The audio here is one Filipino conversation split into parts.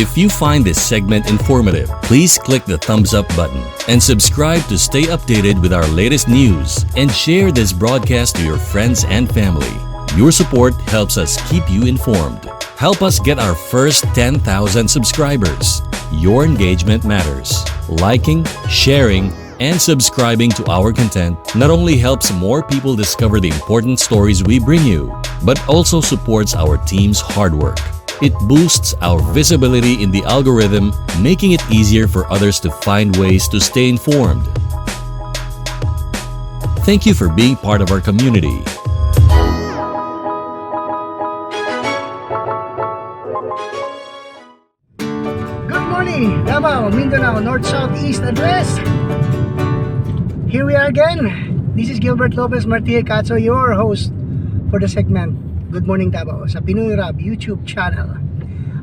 If you find this segment informative, please click the thumbs up button and subscribe to stay updated with our latest news, and share this broadcast to your friends and family. Your support helps us keep you informed. Help us get our first 10,000 subscribers. Your engagement matters. Liking, sharing, and subscribing to our content not only helps more people discover the important stories we bring you, but also supports our team's hard work. It boosts our visibility in the algorithm, making it easier for others to find ways to stay informed. Thank you for being part of our community. Good morning, Davao, Mindanao, North, South, East address. Here we are again. This is Gilbert Lopez Martia Cacho, your host for the segment Good Morning Davao sa Pinoy Rap YouTube channel.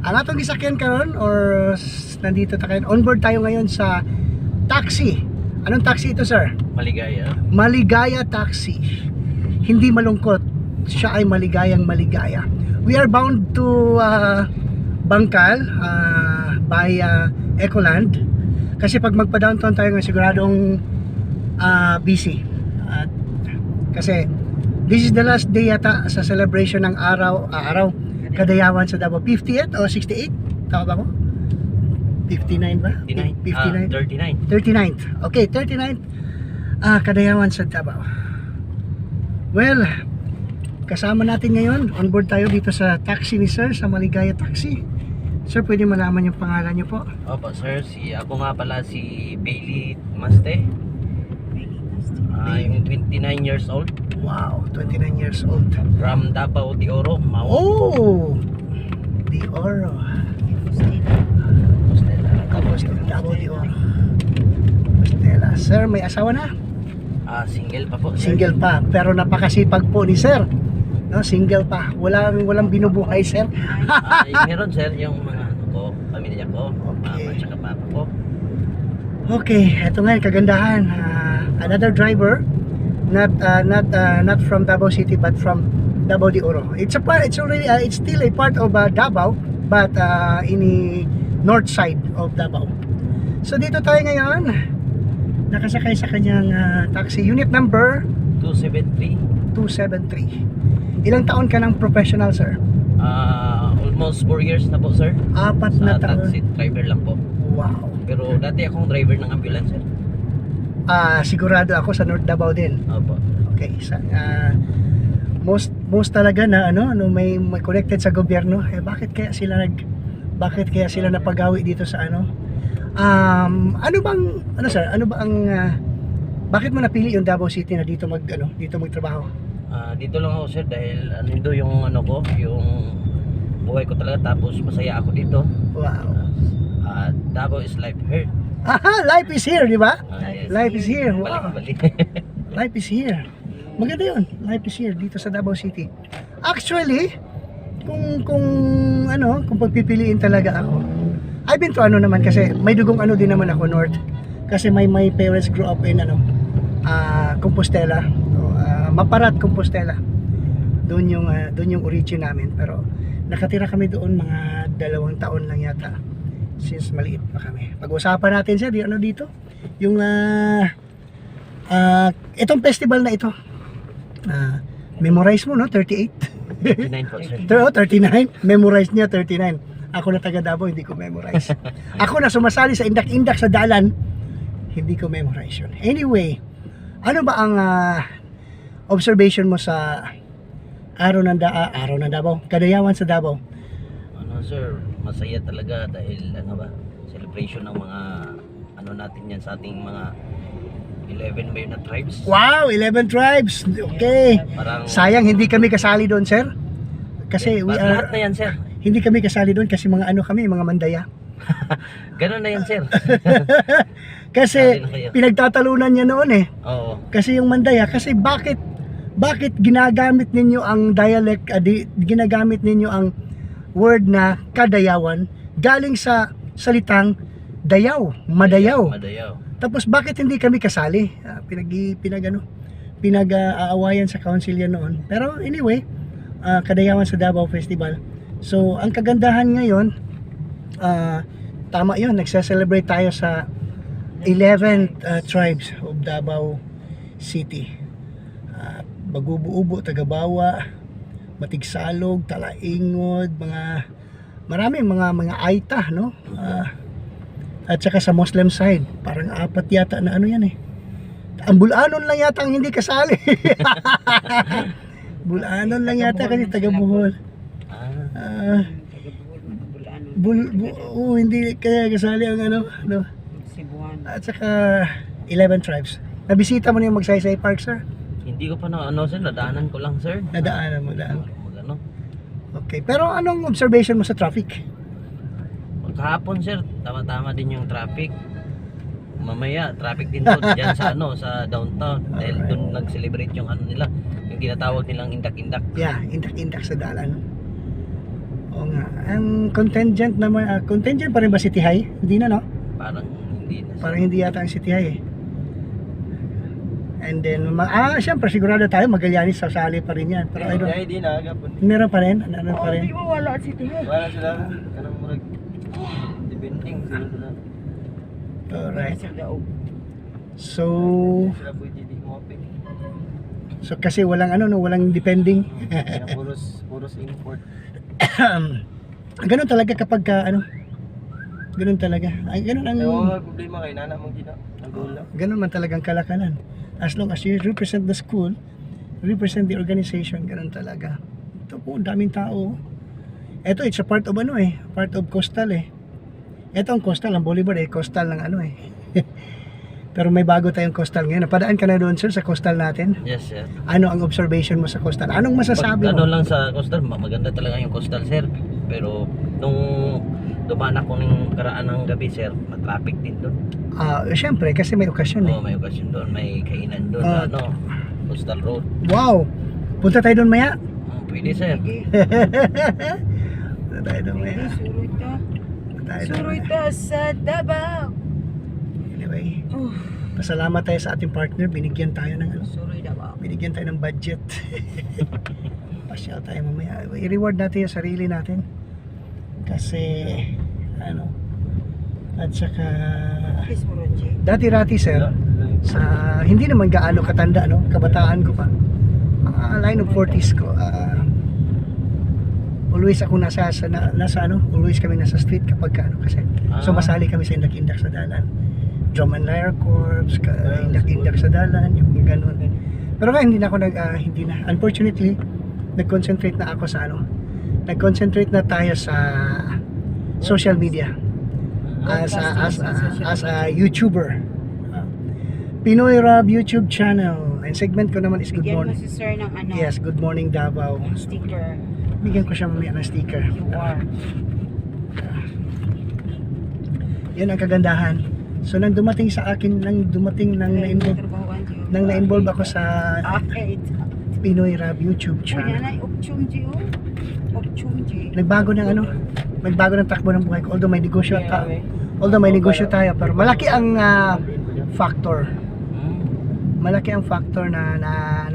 Ang atong gisakyan karon or nandito tayo, onboard tayo ngayon sa taxi. Anong taxi ito, sir? Maligaya. Maligaya taxi. Hindi malungkot, siya ay maligayang maligaya. We are bound to Bangkal by Ecoland. Kasi pag magpa-downtown tayo ngayon siguradong busy. Kasi this is the last day yata sa celebration ng araw Kadayawan sa Davao. 50th o 68? Tama ba ko? 59 ba? 59. 39. 39th. Okay, 39th Kadayawan sa Davao. Well, kasama natin ngayon, on board tayo dito sa taxi ni Sir, sa Maligaya Taxi. Sir, pwede malaman yung pangalan niyo po? Opo sir, ako nga pala si Bailey Maste. I'm 29 years old. Wow, 29 years old. From Davao de Oro, Mau. Oh! De Oro. Compostela. Davao de Oro. Compostela. Sir, may asawa na? Single pa po. Sir. Single pa, pero napakasipag po ni Sir. No, single pa. Walang binubuhay, Sir. Meron sir, yung mga pamilya ko. Okay. At saka papa ko. Okay, eto nga yung kagandahan. Another driver, not from Davao City but from Davao de Oro. It's still a part of Davao, but in the north side of Davao. So dito tayo ngayon, nakasakay sa kanyang taxi, unit number 273. Ilang taon ka ng professional, sir? Almost 4 years na po sir. 4 na Sa taon. taxi driver lang po. Wow. Pero dati akong driver ng ambulance sir. Sigurado ako sa North Davao din. Opo. Okay, most talaga na may connected sa gobyerno, bakit kaya sila napagawi dito sa bakit mo napili yung Davao City na dito magtrabaho? Dito lang ako sir dahil ito yung yung buhay ko talaga, tapos masaya ako dito. Wow. Davao is life here. Aha, life is here, di ba? Yes. Life is here. Wow. Balik. Life is here. Maganda yun. Life is here dito sa Davao City. Actually, kung pagpipiliin talaga ako, I've been to naman kasi may dugong din naman ako north. Kasi my parents grew up in Compostela. Maparat, Compostela. Doon yung origin namin, pero nakatira kami doon mga 2 taon lang yata. Since maliit pa kami. Pag-usapan natin sir, dito? Yung itong festival na ito. Memorize mo, no? 38? 39 po sir. 39? Memorize niya 39. Ako na taga Davao, hindi ko memorize. Ako na sumasali sa indak-indak sa dalan, hindi ko memorize yun. Anyway, ano ba ang observation mo sa araw ng Davao? Kadayawan sa Davao? Sir, masaya talaga dahil celebration ng mga natin yan sa ating mga 11 ba yun na tribes. Wow, 11 tribes. Okay. Sayang hindi kami kasali doon, sir. Kasi lahat na yan, sir. Hindi kami kasali doon kasi mga mga Mandaya. Ganun na yan, sir. Kasi pinagtatalunan niya noon eh. Oo. Kasi yung Mandaya, kasi bakit ginagamit ninyo ang dialect, ginagamit ninyo ang word na Kadayawan galing sa salitang Dayaw, Madayaw. Tapos bakit hindi kami kasali? Pinag-aawayan sa council yan noon. Pero anyway, Kadayawan sa Davao Festival. So ang kagandahan ngayon, Tama yun, nagse-celebrate tayo sa 11th tribes of Davao City. Bagubo-ubo, Tagabawa, Matigsalog, Talaingod, maraming mga Aita, no? At saka sa Muslim side, parang 4 yata na ano yan eh. Ang Bulanon lang yata ang hindi kasali. Bulanon lang yata kasi taga Bohol. Hindi kaya kasali ang ano, no? At saka 11 tribes. Nabisita mo na yung Magsaysay Park, sir? Hindi ko pa na ano sir, nadaanan ko lang sir. Nadaanan mo lang. Ano? Okay, pero anong observation mo sa traffic? Kahapon sir, tama-tama din yung traffic. Mamaya, traffic din doon dyan sa ano, sa downtown. Dahil doon nag-celebrate yung ano nila, yung tinatawag nilang indak-indak. Yeah, indak-indak sa dalan. Oo nga. Ang contingent naman, contingent pa rin ba City High? Hindi na, no? Parang hindi na sir. Parang hindi yata ang City High eh. And then, syempre sigurado tayo Magallanes sasali pa rin yan. Pero I don't, Hindi na, agapon. meron pa rin? Ano pa rin? Wala sila. Kanang murag. Depending sila sila. Alright. So, Sila pwede di mo apik. so kasi walang ano, no, walang depending. Puros import. Ganun talaga kapag ano, ganun talaga. Ay, ganun ang, Ewan problema kay nana mong gina. Ang goal lang. ganun man talagang kalakalan. As long as you represent the school, represent the organization, ganun talaga. Ito po, daming tao. Ito, it's a part of ano eh, part of coastal eh. Ito ang coastal, ang Bolivar eh, coastal ng ano eh. Pero may bago tayong coastal ngayon. Napadaan ka na doon sir sa coastal natin. Yes sir. Ano ang observation mo sa coastal? Anong masasabi Ano mo? lang sa coastal, maganda talaga yung coastal sir. Pero nung dumaan ako ng karaan ng gabi sir, matraffic din doon. Syempre, kasi may okasyon eh. Oo, may okasyon doon, may kainan doon sa ano, coastal road. Wow! Punta tayo doon maya. Pwede sir. Punta tayo doon maya. Suruita sa Davao. Anyway, pasalamat tayo sa ating partner. Binigyan tayo ng ano, Suruy Davao. binigyan tayo ng budget. Pasyal tayo mamaya. I-reward natin yung sarili natin. Kasi, ano, at saka, Kiss mo ron, Jay. dati-rati sir, sa, hindi naman gaano katanda, no? Kabataan ko pa. Line of 40s ko, always ako nasa ano, always kami nasa street kapag ano kasi sumasali kami sa indak-indak sa dalan. Drum and Lyre Corps, indak-indak sa dalan, yung ganun. Pero nga hindi na ako hindi na. Unfortunately, nag-concentrate na ako sa ano. Nag-concentrate na tayo sa social media. As a YouTuber. Pinoy Rob YouTube channel. And segment ko naman is Good Bigyan mo Morning. si sir ng ano, Yes, Good Morning Davao. sticker. Bigyan ko siya mamaya ng sticker. You are. Yan ang kagandahan. So nang dumating sa akin, nang na-involve ako sa Okay. Pinoy Rap YouTube Uy, channel. nanay, Opchumji, oh. Opchumji. Nagbago ng takbo ng buhay ko. Although may negosyo tayo, pero malaki ang factor. Malaki ang factor na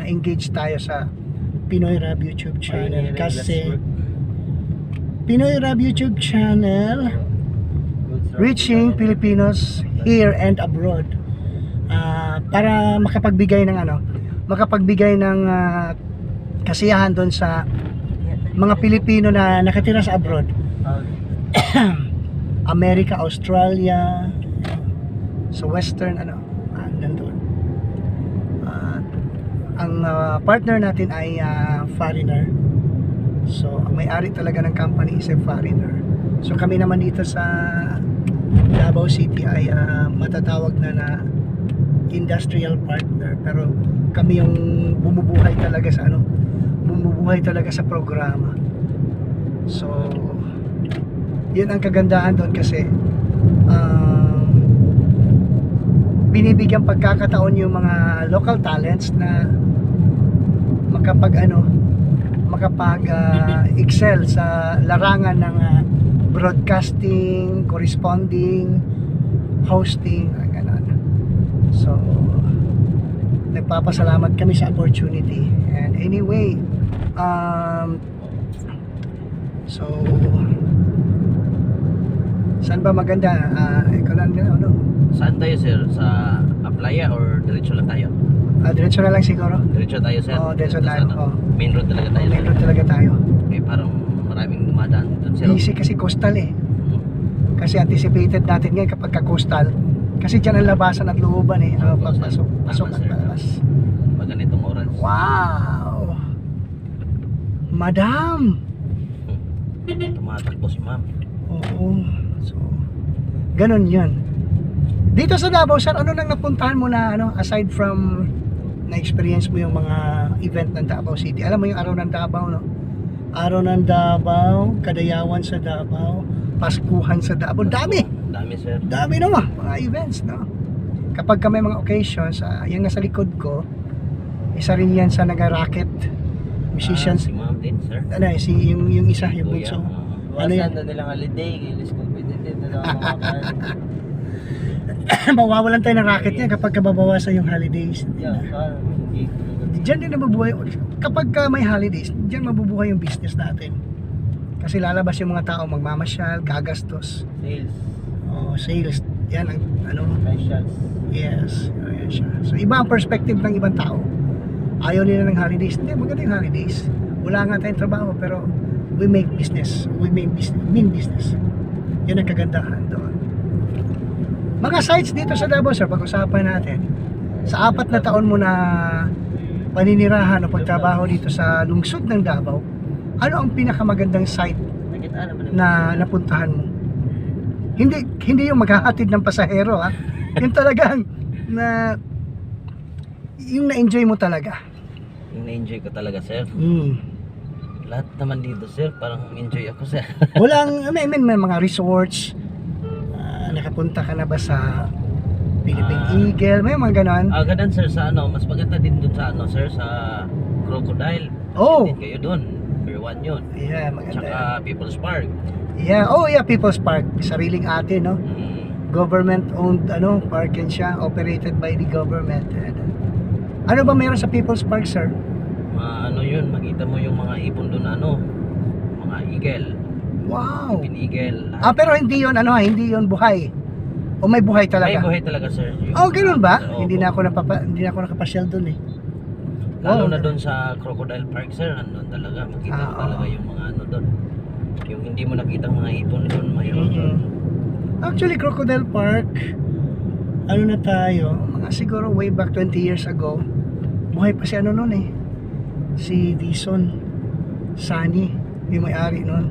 engage tayo sa Pinoy Rap YouTube channel kasi Pinoy Rap YouTube channel reaching Filipinos here and abroad para makapagbigay ng kasiyahan doon sa mga Pilipino na nakatira sa abroad. America, Australia, sa western nandun. Ang partner natin ay foreigner. So, ang may-ari talaga ng company is a foreigner. So, kami naman dito sa Davao City ay matatawag na industrial partner. Pero kami yung bumubuhay talaga sa programa. So, yun ang kagandahan doon kasi binibigyan pagkakataon yung mga local talents na makapag-excel sa larangan ng broadcasting, corresponding, hosting, ganun. So, nagpapasalamat kami sa opportunity. And anyway, so Saan ba maganda? Ikaw lang ano? Saan tayo sir? Sa Aplaya or diretso lang tayo? Diretso na lang siguro. Diretso tayo sir? Oo, diretso Sa tayo. ano? Oo. Main road talaga tayo Main sir? road talaga tayo. Okay, parang maraming dumadaan dun sir. Easy kasi coastal eh. Mhm. Kasi anticipated natin ngayon kapag ka-coastal. Kasi dyan ang labasan at looban eh. Pagpasok, pasok at Tama, sir. palabas. Pag ganitong oras. Wow! Madam! Tumatakbo si ma'am. Oo. So, ganun yun. Dito sa Davao, sir, ano nang napuntahan mo na, ano, aside from na-experience mo yung mga event ng Davao City? Alam mo yung Araw ng Davao, no? Araw ng Davao, Kadayawan sa Davao, Paskuhan sa Davao. Dami! Dami sir. Dami naman, mga events, no? Kapag ka may mga occasions, yung nasa likod ko, isa rin yan sa naga-racket musicians. Si ma'am din sir. Ano, yung isa, yung Kuya, bunso. oo. Ano yan? Wasan na nilang holiday, kailis ko pinitin na lang mga card. Mawawalan tayo ng racket niya kapag kababawasan yung holidays. Yeah, saan? Hindi. Diyan din nabubuhay. Kapag ka may holidays, diyan mabubuhay yung business natin. Kasi lalabas yung mga tao, magmamasyal, gagastos. Sales, Sales. Yan ang ano. specials. Yes. Ayan siya. So iba ang perspective ng ibang tao. Ayaw nila ng holidays. Hindi, maganda yung holidays. Wala nga tayong trabaho pero we make business. We mean business. Yun ang kagandahan doon. Mga sites dito sa Davao, sir, pag-usapan natin. Sa 4 na taon mo na paninirahan o pagtrabaho dito sa lungsod ng Davao, ano ang pinakamagandang site Nakita naman na napuntahan mo? Hindi yung maghahatid ng pasahero, ha. Yung talagang na yung na-enjoy mo talaga. Yung na-enjoy ko talaga sir. Lahat naman dito sir, parang enjoy ako sir. Walang, may mga resorts. Nakapunta ka na ba sa Philippine Eagle? May mga ganon. Ganun sir sa ano, mas maganda din dun sa ano sir, sa Crocodile. Oh. Din kayo dun. Number 1 yun. Yeah, maganda. Tsaka People's Park. Yeah, People's Park. Sariling ate, no? Government-owned, park yan siya. Operated by the government. Ano ba meron sa People's Park, sir? Ano yun, makita mo yung mga ibon dun mga eagle. Wow! Pinigel. Pero hindi yun, hindi yun buhay. O may buhay talaga? May buhay talaga sir. Ganun ba? Oo, Hindi na ako nakapasyal dun eh. Lalo Wow. na doon sa Crocodile Park sir, nandun talaga. Makita mo talaga yung mga ano doon. Yung hindi mo nakita mga ibon doon, mayroon doon. Actually, Crocodile Park, ano na tayo, mga siguro way back 20 years ago, buhay pa si noon eh. Si Dison Sani, yung may-ari noon.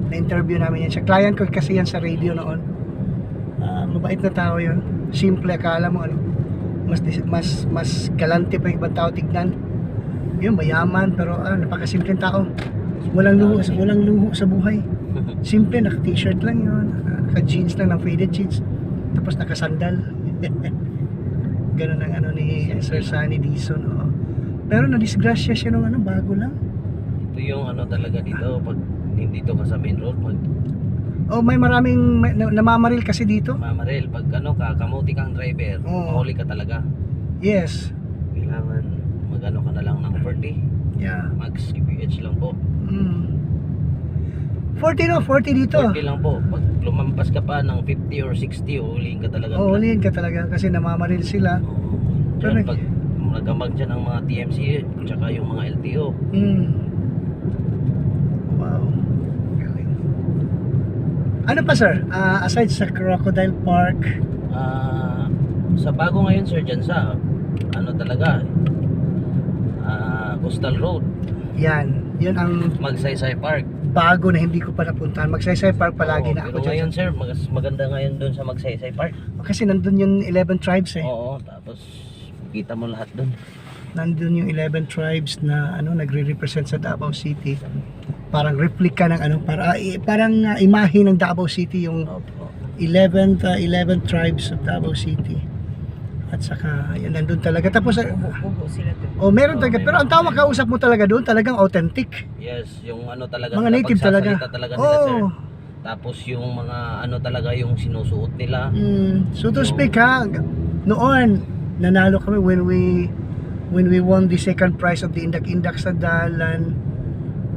Na-interview namin yan. Siya, client ko kasi yan sa radio noon. Mabait na tao yun. Simple, akala mo mas galante pa yung ibang tao tignan. Yun, mayaman, pero napakasimpleng tao. Walang luho sa buhay. Simple, naka-t-shirt lang yun. Naka-jeans lang ng faded jeans. Tapos naka-sandal. Ganun ang ni Sir Sunny Dison. Oh. Pero na-disgrasya siya nung bago lang. Ito yung ano talaga dito, pag dito ka sa main road, May maraming namamaril kasi dito. mamaril. Pag kamuti kang driver, Oo. mahuli ka talaga. Yes. Kailangan mag-ano ka na lang ng 40. Yeah. Max kph lang po. 40 dito. 40 lang po. Pag lumampas ka pa ng 50 or 60, huliin ka talaga. Huliin ka talaga kasi namamaril sila. Pero pag nagambag dyan ng mga TMC tsaka yung mga LTO. Wow. Galing. Ano pa sir? Aside sa Crocodile Park, Sa bago ngayon sir, dyan sa talaga Coastal Road, yun ang Magsaysay Park. bago na hindi ko pa napuntahan. Magsaysay Park palagi Oo, na pero ako ngayon dyan. sir, maganda ngayon doon sa Magsaysay Park. Kasi nandun yung 11 tribes eh. Oo, tapos kita mo lahat doon. Nandun yung 11 tribes na nagre-represent sa Davao City. Parang replica ng parang imahe ng Davao City yung Opo. 11 tribes of Davao City. At saka yan nandun talaga. Tapos Bubo sila doon. meron talaga. Pero ang tawag kausap mo talaga doon talagang authentic. Yes, yung talaga Mga nila, native talaga. pagsasalita talaga nila sir. Tapos yung mga talaga yung sinusuot nila. So to speak noon nanalo kami when we won the second prize of the Indak sa Dalan.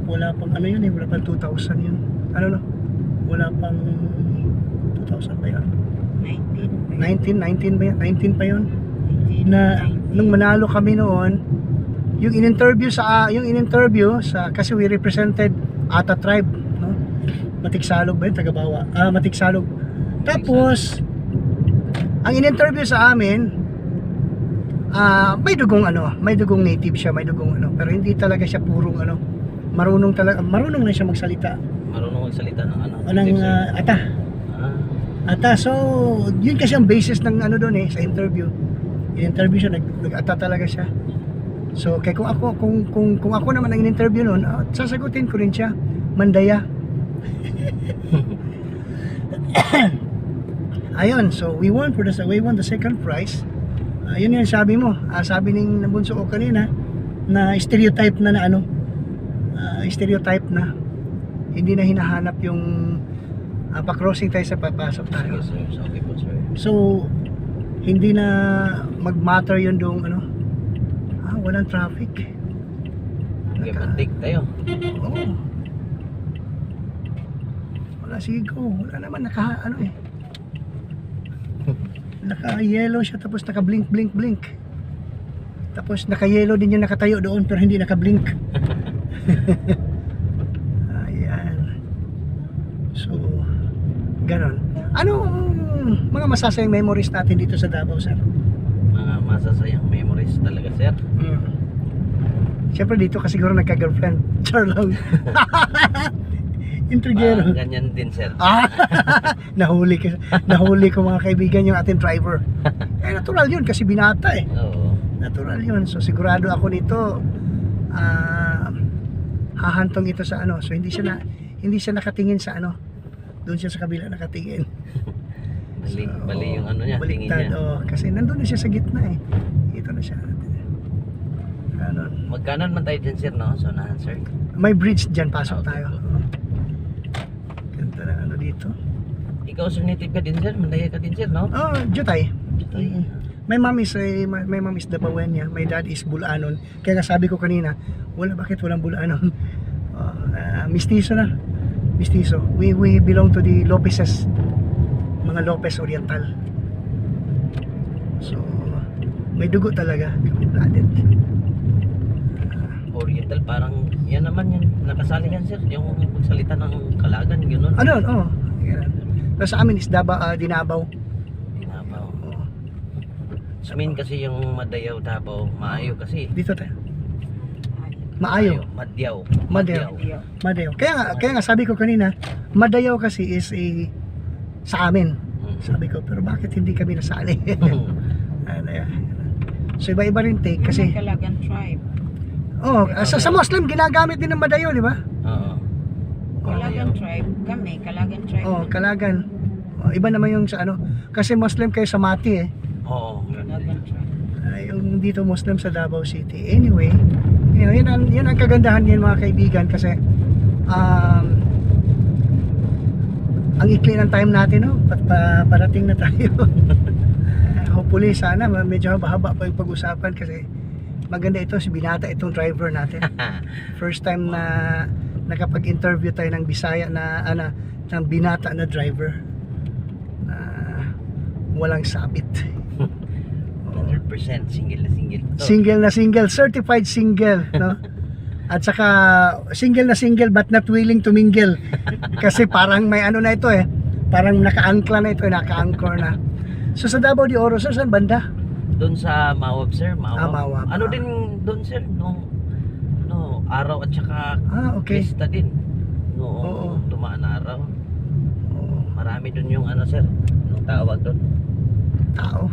Wala pang wala pang 2,000 yun. Wala pang 2000 ba yun? 19. 19 ba yun? 19 pa yun? 19, Na nung manalo kami noon, yung in-interview sa kasi we represented Ata tribe, no? Matiksalog ba yun? Tagabawa. Matiksalog. Tapos ang in-interview sa amin, may dugong native siya, may dugong pero hindi talaga siya purong marunong na siya magsalita Marunong magsalita ng ano? ng Ata. Ah, So yun kasi ang basis ng doon sa interview. In-interview siya, nag-ata talaga siya. So kung ako naman ang in-interview noon, sasagutin ko rin siya, Mandaya. Ayun, so we won the second prize. Yun yung sabi mo, sabi ng bunso ko kanina na stereotype na stereotype na hindi na hinahanap yung pa-crossing tayo sa papasok tayo. sige sir, okay po sir. So hindi na mag-matter yun doong walang traffic. Okay, pantik tayo. Oo. Wala sigo, wala naman naka-yellow siya tapos naka-blink. Tapos naka-yellow din yung nakatayo doon pero hindi naka-blink. Ayan. So, ganon. Anong mga masasayang memories natin dito sa Davao, sir? Mga masasayang memories talaga sir. Siyempre dito kasi siguro nagka-girlfriend. Char lang. Intrigero. Parang ganyan din sir. Nahuli ko mga kaibigan yung ating driver. Natural yun kasi binata Oo. Natural yun. So sigurado ako nito hahantong ito sa So hindi siya nakatingin sa doon siya sa kabila nakatingin. Mali yung niya, tingin baliktad, niya. kasi nandun na siya sa gitna Ito na siya. Ganon. Magkanan man tayo dyan sir, no? So nahan sir. May bridge dyan, pasok Okay. tayo. Ganda na dito. Ikaw sir, native ka din sir, Mandaya ka din sir, no? Jutay. Jutay. My mom is Dabawenya, my dad is Bulanon. Kaya nga sabi ko kanina, bakit walang Bulanon? Mistizo na. Mistizo. We belong to the Lopezes. Mga Lopez Oriental. So, may dugo talaga. Blooded. Oriental, parang yan naman yan, nakasali yan sir, yung pagsalita ng Kalagan, gano'n. Yan. Pero sa amin is Dinabaw. Dinabaw. Oo. Sa amin kasi yung Madayaw, Davao, Maayo kasi. Dito tayo. Maayo. Madyaw. Madayaw. Kaya nga sabi ko kanina, Madayaw kasi is sa amin. Sabi ko, pero bakit hindi kami nasali? So iba-iba rin take kasi Kalagan tribe. sa Muslim ginagamit din ng Madayaw, di ba? Oo. Kalagan tribe. Kami, Kalagan tribe. Kalagan. Iba naman yung sa kasi Muslim kayo sa Mati Oo. Kalagan tribe. yung dito Muslim sa Davao City. Anyway, yun ang kagandahan niyan mga kaibigan kasi ang ikli ng time natin parating na tayo. Hopefully sana medyo haba pa yung pag-usapan kasi maganda ito, si binata itong driver natin. First time na nakapag-interview tayo ng Bisaya ng binata na driver na walang sabit. 100% single na single. Single na single, certified single, no? At saka single na single but not willing to mingle. Kasi parang may na ito parang naka-angkla na ito, naka-anchor na. So sa Davao de Oro, sir, saan banda? Doon sa Mawab sir, Mawab. Mawab. Ano din doon sir, nung araw at saka Okay. pista din. Oo. Dumaan na araw. Oo. Marami doon yung sir, nung tawag doon. Tao.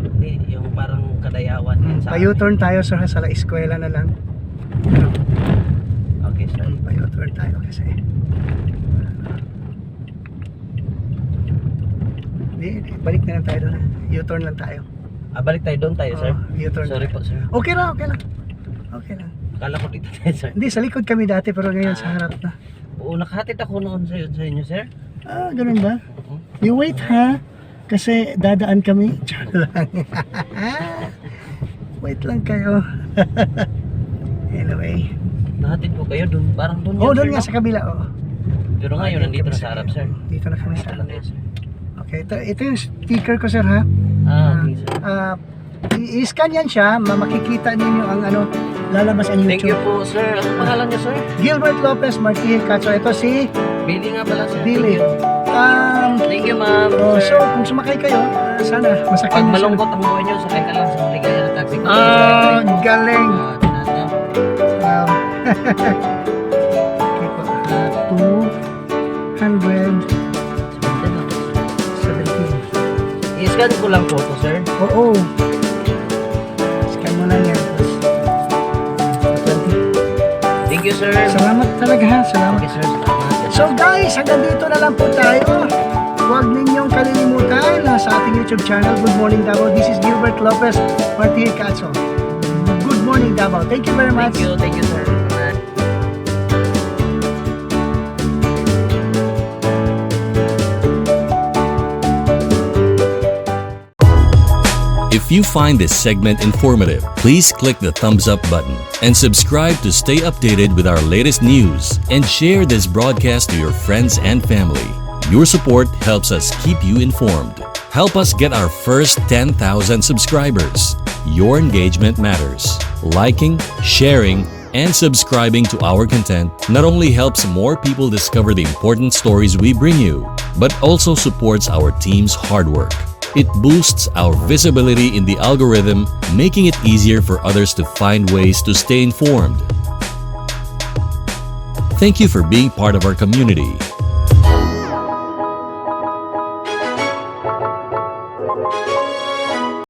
Hindi, yung parang kadayawan din sa Pa-U-turn tayo sir sa la eskwela na lang. Okay sir. Pa-U-turn tayo kasi. Balik na lang tayo doon. U-turn lang tayo. Balik tayo doon tayo sir. U-turn. Sorry po sir. Okay lang. Akala ko dito tayo sir. Hindi, sa likod kami dati pero ngayon sa harap na. Oo, nakahatid ako noon sa inyo sir. Ganun ba? You wait ha. Kasi dadaan kami. Char lang. Wait lang kayo. Anyway. Nahatid ko kayo doon, parang doon Doon sir, nga no? sa kabila. Pero ngayon nandito na sa harap sir. Dito na kami sa Dito lang kayo, sir. Okay, ito yung sticker ko, sir, ha? Okay, sir. I-scan yan siya, makikita ninyo ang ano, lalabas ang Thank you YouTube. po, sir. Ano pangalan niyo, sir? Gilbert Lopez Martinez Cacho. Ito si Billy nga pala, sir. Billy. Thank you, ma'am. So, sir. kung sumakay kayo, sana masakay Pag niyo siya. malungkot ang buhay niyo, sakay ka lang sa maligaya na taxi. Galing. Tinata. Okay po. 217. I-scan ko lang po to, sir. Oo. Scan mo lang yan. Tapos, 20. Thank you, sir. Salamat talaga, ha? Salamat. Okay, sir. Salamat. So guys, hanggang dito na lang po tayo. Huwag ninyong kalilimutan na sa ating YouTube channel, Good Morning Davao. This is Gilbert Lopez Martinez Cacho. Good morning, Davao. Thank you very much. Thank you, sir. Bye. If you find this segment informative, please click the thumbs up button and subscribe to stay updated with our latest news and share this broadcast to your friends and family. Your support helps us keep you informed. Help us get our first 10,000 subscribers. Your engagement matters. Liking, sharing, and subscribing to our content not only helps more people discover the important stories we bring you, but also supports our team's hard work. It boosts our visibility in the algorithm, making it easier for others to find ways to stay informed. Thank you for being part of our community.